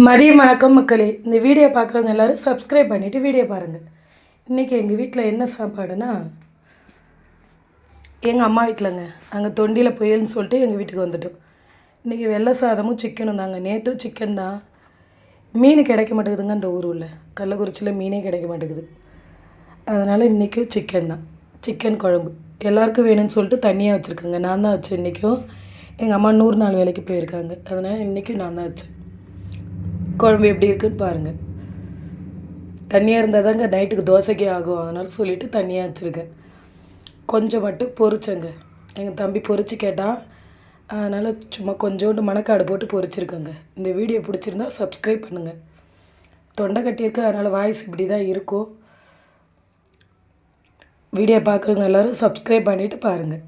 மதியம் வணக்கம் மக்களே. இந்த வீடியோ பார்க்குறவங்க எல்லோரும் சப்ஸ்கிரைப் பண்ணிவிட்டு வீடியோ பாருங்கள். இன்றைக்கி எங்கள் வீட்டில் என்ன சாப்பாடுனா, எங்கள் அம்மா வீட்டிலங்க அங்கே தொண்டியில் புயல்னு சொல்லிட்டு எங்கள் வீட்டுக்கு வந்துட்டோம். இன்றைக்கி வெள்ளை சாதமும் சிக்கனும் தாங்க. நேற்றும் சிக்கன் தான். மீன் கிடைக்க மாட்டேங்குதுங்க அந்த ஊரில். கள்ளக்குறிச்சியில் மீனே கிடைக்க மாட்டேங்குது. அதனால் இன்றைக்கும் சிக்கன் தான். சிக்கன் குழம்பு எல்லாருக்கும் வேணும்னு சொல்லிட்டு தண்ணியாக வச்சுருக்கேங்க. நான் தான் வச்சேன் இன்றைக்கும். எங்கள் அம்மா 100 நாள் வேலைக்கு போயிருக்காங்க. அதனால் இன்றைக்கும் நான் தான் வச்சேன். குழம்பு எப்படி இருக்குன்னு பாருங்கள். தண்ணியாக இருந்தால் தாங்க நைட்டுக்கு தோசைக்கே ஆகும். அதனால சொல்லிவிட்டு தண்ணியாக வச்சுருக்கேன். கொஞ்சம் மட்டும் பொரிச்சேங்க. எங்கள் தம்பி பொரிச்சு கேட்டான். அதனால் சும்மா கொஞ்சோண்டு மணக்காடு போட்டு பொரிச்சிருக்கேங்க. இந்த வீடியோ பிடிச்சிருந்தா சப்ஸ்கிரைப் பண்ணுங்கள். தொண்டை கட்டியிருக்கு, அதனால் வாய்ஸ் இப்படி தான் இருக்கும். வீடியோ பார்க்குறவங்க எல்லோரும் சப்ஸ்கிரைப் பண்ணிவிட்டு பாருங்கள்.